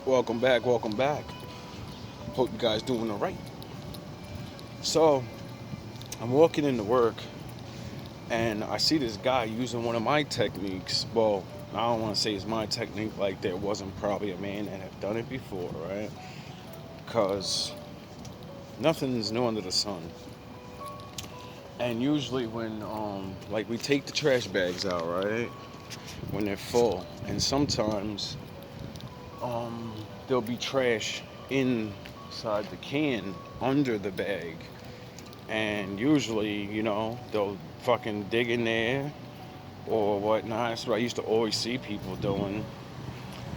Welcome back, welcome back. Hope you guys doing all right. So, I'm walking into work and I see this guy using one of my techniques. Well, I don't want to say it's my technique, like there wasn't probably a man that had done it before, right? Because nothing's new under the sun. And usually when like we take the trash bags out, right? When they're full. And sometimes there'll be trash inside the can under the bag. And usually, they'll fucking dig in there or whatnot. That's what I used to always see people doing.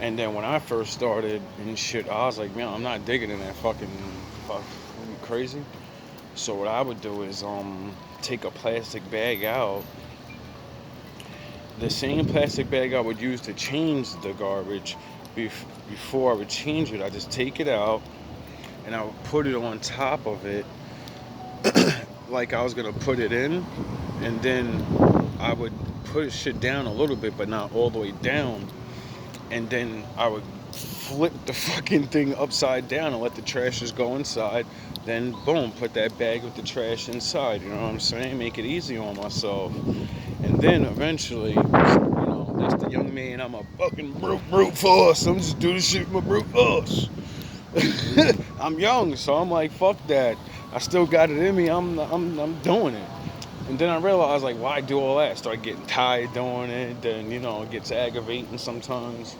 And then when I first started and shit, I was like, man, I'm not digging in that fuck, are you crazy? So what I would do is take a plastic bag out, the same plastic bag I would use to change the garbage. Before I would change it, I just take it out and I would put it on top of it like I was gonna put it in, and then I would push shit down a little bit, but not all the way down, and then I would flip the fucking thing upside down and let the trash just go inside. Then boom, put that bag with the trash inside. You know what I'm saying? Make it easy on myself, and then eventually, that's the young man. I'm a fucking brute force. I'm just doing shit with my brute force. I'm young, so I'm like, fuck that. I still got it in me. I'm doing it. And then I realized, like, why do all that? Start getting tired doing it. Then, it gets aggravating sometimes.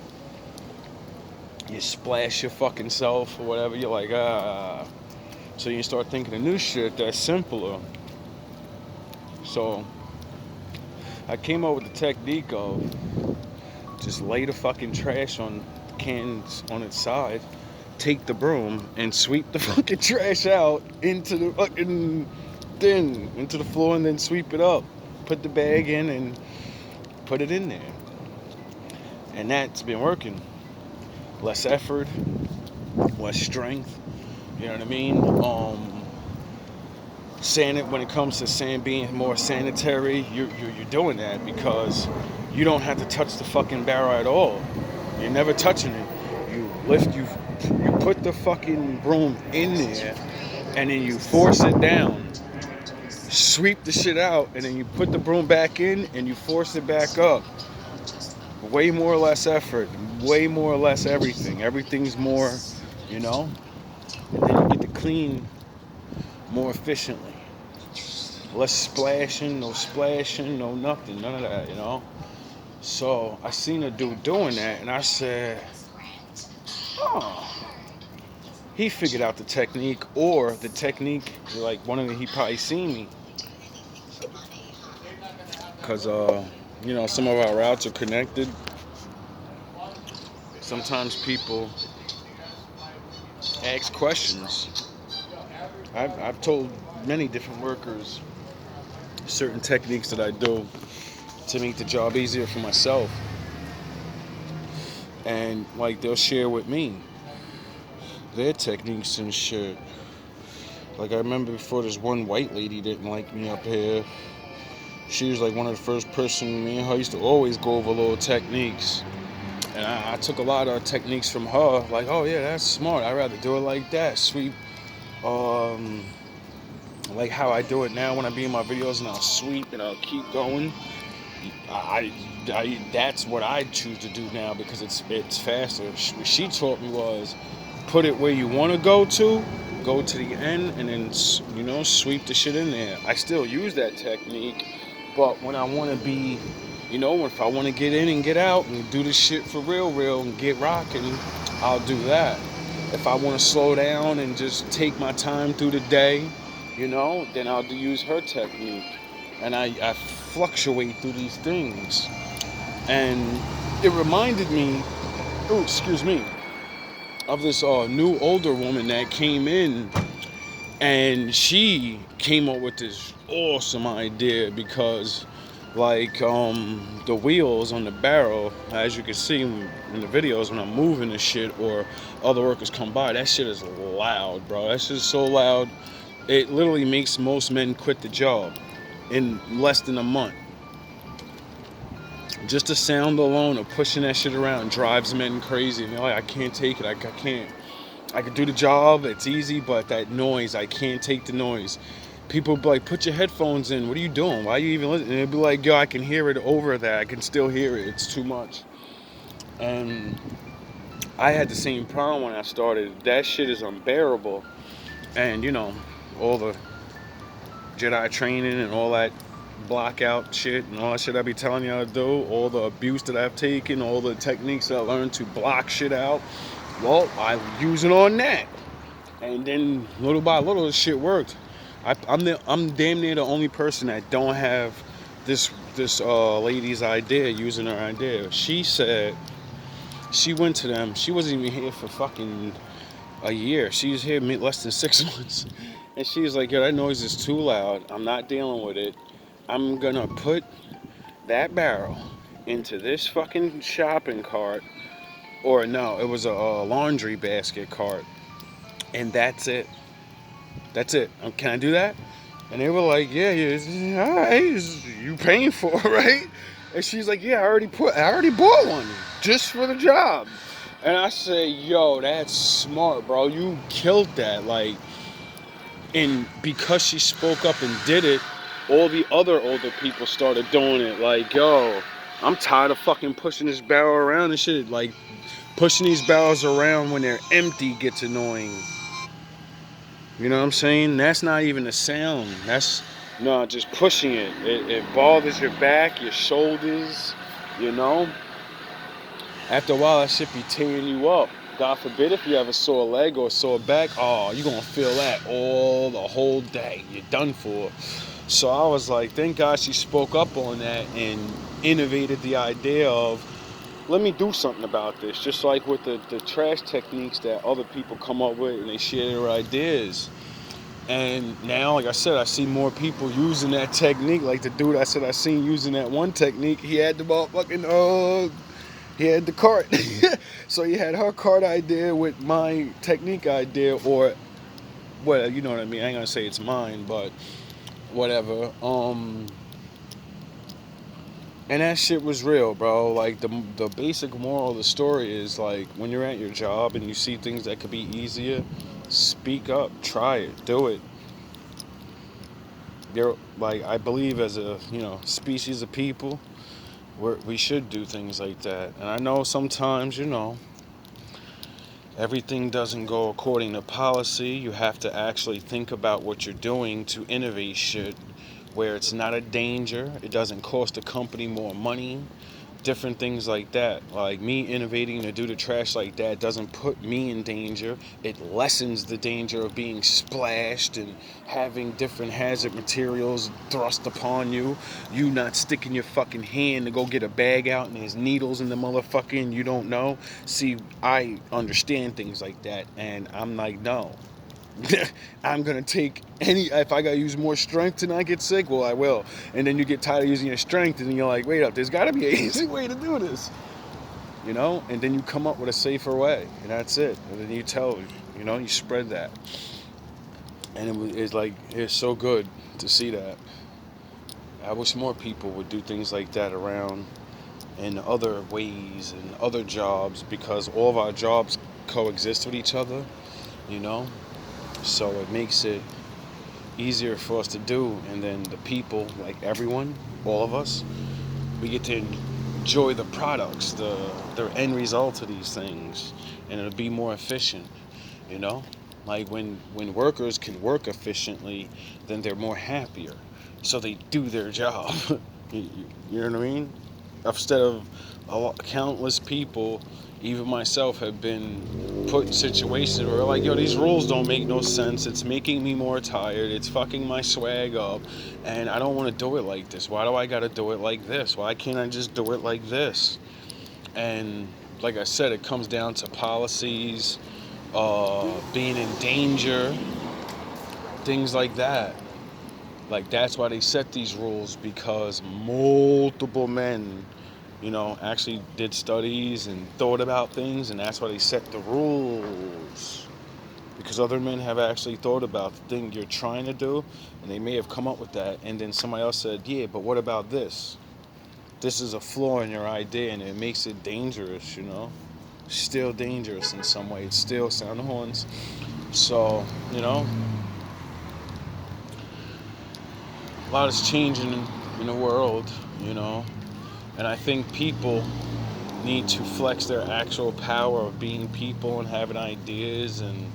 You splash your fucking self or whatever. You're like, ah. So you start thinking of new shit that's simpler. So I came up with the technique of just lay the fucking trash on the cans on its side, take the broom and sweep the fucking trash out into the fucking thing, into the floor, and then sweep it up. Put the bag in and put it in there. And that's been working. Less effort, less strength. You know what I mean? When it comes to sand being more sanitary, you're doing that because you don't have to touch the fucking barrel at all. You're never touching it. You put the fucking broom in there, and then you force it down, sweep the shit out, and then you put the broom back in and you force it back up. Way more or less effort, way more or less everything. Everything's more, and then you get to clean more efficiently. Less splashing, no nothing, none of that. So I seen a dude doing that, and I said, oh, he figured out the technique, or the technique, like he probably seen me, because some of our routes are connected. Sometimes people ask questions. I've told many different workers certain techniques that I do to make the job easier for myself, and like they'll share with me their techniques and shit. Like I remember before, this one white lady didn't like me up here. She was like one of the first person, me and her used to always go over little techniques. And I took a lot of techniques from her, like, oh yeah, that's smart. I'd rather do it like that. Sweep, like how I do it now when I be in my videos, and I'll sweep and I'll keep going. That's what I choose to do now because it's faster. What she taught me was put it where you want to go to the end, and then sweep the shit in there. I still use that technique, but when I want to be, if I want to get in and get out and do this shit for real and get rocking, I'll do that. If I want to slow down and just take my time through the day, then I'll use her technique. And I fluctuate through these things. And it reminded me, of this new older woman that came in, and she came up with this awesome idea because the wheels on the barrel, as you can see in the videos when I'm moving the shit or other workers come by, that shit is loud, bro. That shit is so loud, it literally makes most men quit the job in less than a month. Just the sound alone of pushing that shit around drives men crazy. And they're like, I can't take it. I can't. I can do the job. It's easy, but that noise, I can't take the noise. People be like, put your headphones in. What are you doing? Why are you even listening? And they'd be like, yo, I can hear it over that. I can still hear it. It's too much. And I had the same problem when I started. That shit is unbearable. And, you know, all the Jedi training and all that block out shit and all that shit I be telling y'all to do, all the abuse that I've taken, all the techniques that I learned to block shit out, well, I use it on that. And then little by little, the shit worked. I'm damn near the only person that don't have this lady's idea, using her idea. She said she went to them. She wasn't even here for fucking a year. She was here less than 6 months. And she was like, yo, that noise is too loud. I'm not dealing with it. I'm gonna put that barrel into this fucking shopping cart. Or no, it was a laundry basket cart. And that's it. That's it. Can I do that? And they were like, yeah, all right, you paying for it, right? And she's like, yeah, I already bought one just for the job. And I say, yo, that's smart, bro. You killed that. Like, and because she spoke up and did it, all the other older people started doing it. Like, yo, I'm tired of fucking pushing this barrel around and shit. Like, pushing these barrels around when they're empty gets annoying. You know what I'm saying? That's not even a sound. That's no, just pushing it. It bothers your back, your shoulders, you know? After a while, that shit be tearing you up. God forbid if you have a sore leg or a sore back, oh, you're going to feel that the whole day. You're done for. So I was like, thank God she spoke up on that and innovated the idea of, let me do something about this. Just like with the trash techniques that other people come up with and they share their ideas. And now, like I said, I see more people using that technique. Like the dude I said I seen using that one technique, he had the motherfucking, he had the cart. So he had her cart idea with my technique idea, or, well, you know what I mean. I ain't gonna say it's mine, but whatever. And that shit was real, bro. Like, the basic moral of the story is, like, when you're at your job and you see things that could be easier, speak up, try it, do it. Like, I believe as a, species of people, we should do things like that. And I know sometimes, everything doesn't go according to policy. You have to actually think about what you're doing to innovate shit where it's not a danger, it doesn't cost the company more money, different things like that. Like me innovating to do the trash like that doesn't put me in danger. It lessens the danger of being splashed and having different hazard materials thrust upon you. You not sticking your fucking hand to go get a bag out and there's needles in the motherfucking you don't know. See, I understand things like that and I'm like, no. I'm gonna take if I gotta use more strength and I get sick, well I will. And then you get tired of using your strength and you're like, wait up, there's gotta be an easy way to do this. And then you come up with a safer way, and that's it. And then you tell, you spread that. And it's so good to see that. I wish more people would do things like that around in other ways and other jobs, because all of our jobs coexist with each other, So it makes it easier for us to do. And then the people, like everyone, all of us, we get to enjoy the products, the end result of these things. And it'll be more efficient, Like when workers can work efficiently, then they're more happier. So they do their job. You know what I mean? Instead of countless people, even myself, have been put in situations where like, yo, these rules don't make no sense. It's making me more tired. It's fucking my swag up. And I don't want to do it like this. Why do I got to do it like this? Why can't I just do it like this? And like I said, it comes down to policies, being in danger, things like that. Like, that's why they set these rules, because multiple men actually did studies and thought about things, and that's why they set the rules. Because other men have actually thought about the thing you're trying to do, and they may have come up with that, and then somebody else said, yeah, but what about this? this is a flaw in your idea, and it makes it dangerous, you know? Still dangerous in some way. It's still sound horns. So, you know, a lot is changing in the world, you know? And I think people need to flex their actual power of being people and having ideas and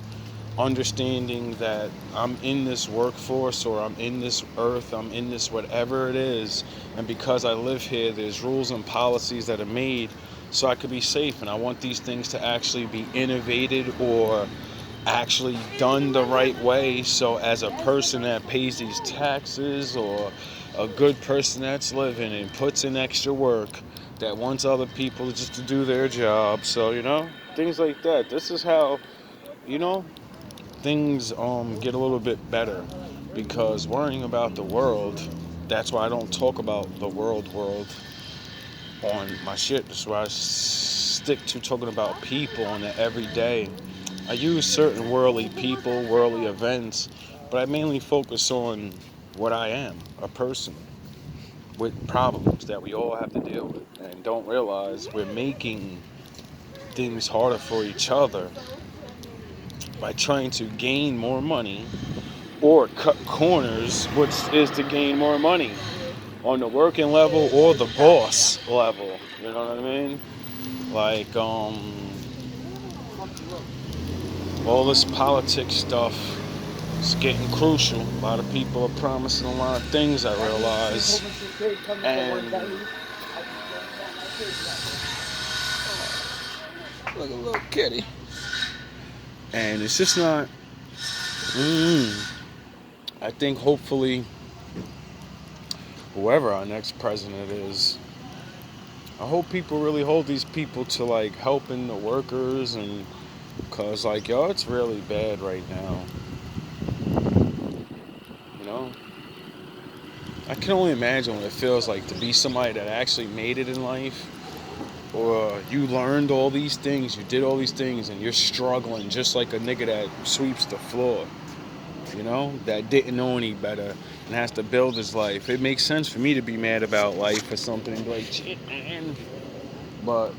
understanding that I'm in this workforce, or I'm in this earth, I'm in this whatever it is, and because I live here, there's rules and policies that are made so I could be safe, and I want these things to actually be innovated or actually done the right way. So as a person that pays these taxes, or a good person that's living and puts in extra work, that wants other people just to do their job, so you know, things like that. This is how, you know, things get a little bit better, because worrying about the world, that's why I don't talk about the world on my shit. That's why I stick to talking about people on the everyday. I use certain worldly people, worldly events, but I mainly focus on what I am, a person with problems that we all have to deal with, and don't realize we're making things harder for each other by trying to gain more money or cut corners, which is to gain more money on the working level or the boss level. You know what I mean? Like, all this politics stuff is getting crucial. A lot of people are promising a lot of things, I realize. And look, a little kitty. And it's just not. I think hopefully whoever our next president is, I hope people really hold these people to like helping the workers, and cause like, yo, it's really bad right now. You know, I can only imagine what it feels like to be somebody that actually made it in life, or you learned all these things, you did all these things, and you're struggling just like a nigga that sweeps the floor. You know, that didn't know any better and has to build his life. It makes sense for me to be mad about life or something and be like, shit, man. But,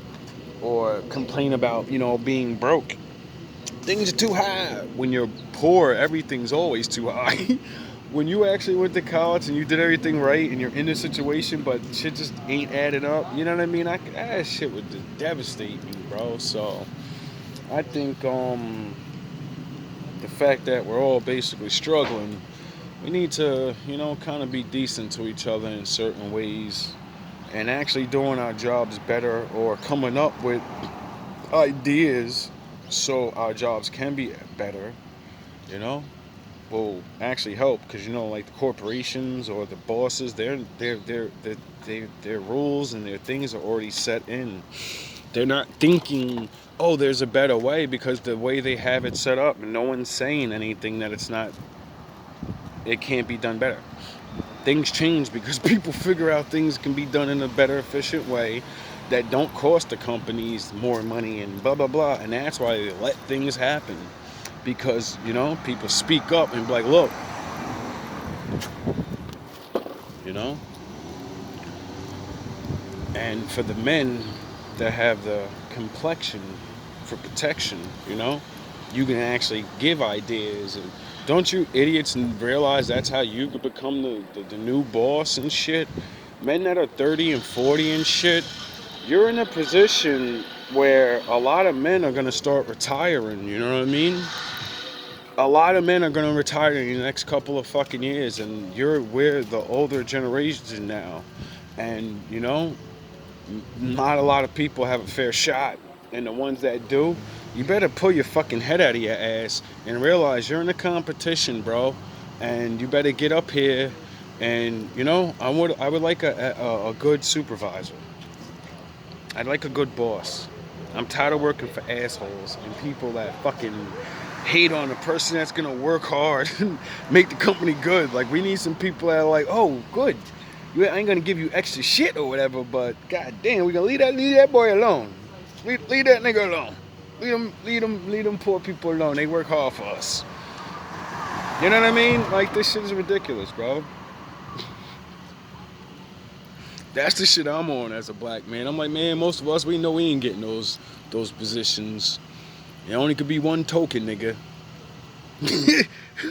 or complain about, you know, being broke. Things are too high. When you're poor, everything's always too high. When you actually went to college and you did everything right and you're in this situation, but shit just ain't adding up, you know what I mean? That shit would just devastate me, bro. So, I think, the fact that we're all basically struggling, we need to, you know, kind of be decent to each other in certain ways, and actually doing our jobs better, or coming up with ideas so our jobs can be better, you know, will actually help. Because, you know, like the corporations or the bosses, their rules and their things are already set in. They're not thinking, oh, there's a better way, because the way they have it set up, and no one's saying anything that it can't be done better. Things change because people figure out things can be done in a better, efficient way that don't cost the companies more money and blah, blah, blah. And that's why they let things happen. Because, you know, people speak up and be like, look, you know. And for the men that have the complexion for protection, you know, you can actually give ideas. And don't you idiots realize that's how you could become the new boss and shit? Men that are 30 and 40 and shit, you're in a position where a lot of men are going to start retiring, you know what I mean? A lot of men are going to retire in the next couple of fucking years, and we're the older generation now. And, you know, not a lot of people have a fair shot, and the ones that do, you better pull your fucking head out of your ass and realize you're in a competition, bro, and you better get up here. And, you know, I would like a good supervisor. I'd like a good boss. I'm tired of working for assholes and people that fucking hate on a person that's gonna work hard and make the company good. Like, we need some people that are like, oh, good, I ain't gonna give you extra shit or whatever, but god damn, we gonna leave that boy alone. Leave that nigga alone. Leave them poor people alone. They work hard for us. You know what I mean? Like, this shit is ridiculous, bro. That's the shit I'm on as a black man. I'm like, man, most of us, we know we ain't getting those positions. It only could be one token, nigga.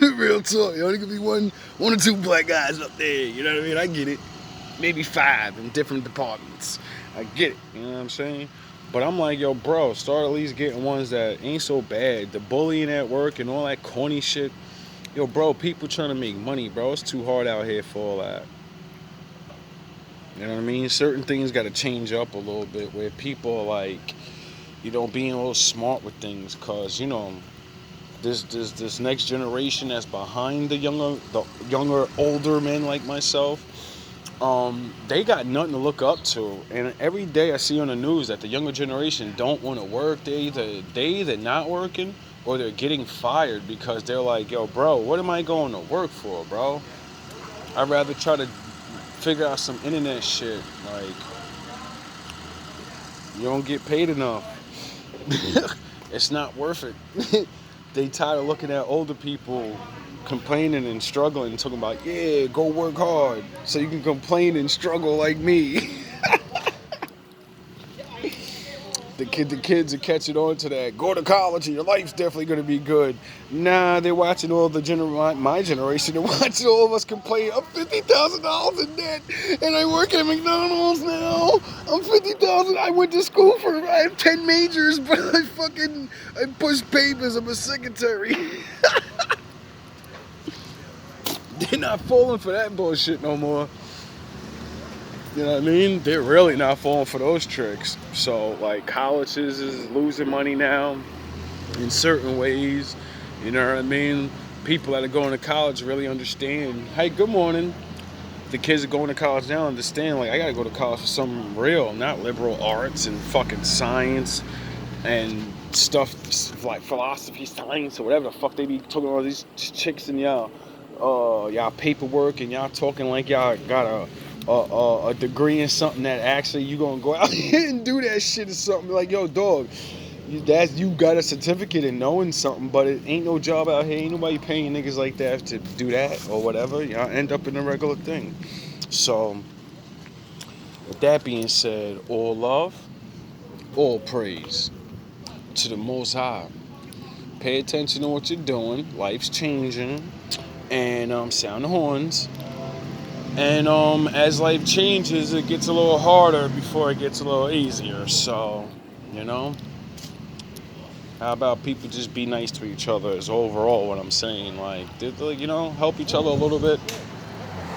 Real talk. It only could be one or two black guys up there. You know what I mean? I get it. Maybe 5 in different departments. I get it. You know what I'm saying? But I'm like, yo, bro, start at least getting ones that ain't so bad. The bullying at work and all that corny shit. Yo, bro, people trying to make money, bro. It's too hard out here for all that. You know what I mean? Certain things got to change up a little bit where people are like, you know, being a little smart with things. Because, you know, this next generation that's behind the younger, older men like myself, they got nothing to look up to. And every day I see on the news that the younger generation don't want to work. They either not working or they're getting fired because they're like, yo, bro, what am I going to work for, bro? I'd rather try to figure out some internet shit. Like, you don't get paid enough. It's not worth it. They tired of looking at older people complaining and struggling and talking about, yeah, go work hard so you can complain and struggle like me. The kids are catching on to that. Go to college and your life's definitely going to be good. Nah, they're watching all my generation. They're watching all of us complain. I'm $50,000 in debt, and I work at McDonald's now. I'm $50,000. I went to school I have 10 majors, but I push papers. I'm a secretary. They're not falling for that bullshit no more. You know what I mean? They're really not falling for those tricks. So, like, colleges is losing money now in certain ways. You know what I mean? People that are going to college really understand. Hey, good morning. The kids that are going to college now understand, like, I got to go to college for something real, not liberal arts and fucking science and stuff like philosophy, science, or whatever the fuck they be talking about these chicks and y'all paperwork and y'all talking like y'all got a degree in something that actually you gonna go out and do that shit or something. Like, yo, dog, you got a certificate in knowing something, but it ain't no job out here. Ain't nobody paying niggas like that to do that or whatever. Y'all end up in a regular thing. So, with that being said, all love, all praise to the Most High. Pay attention to what you're doing. Life's changing. And sound the horns. And as life changes, it gets a little harder before it gets a little easier. So, you know, how about people just be nice to each other is overall what I'm saying. Like, you know, help each other a little bit.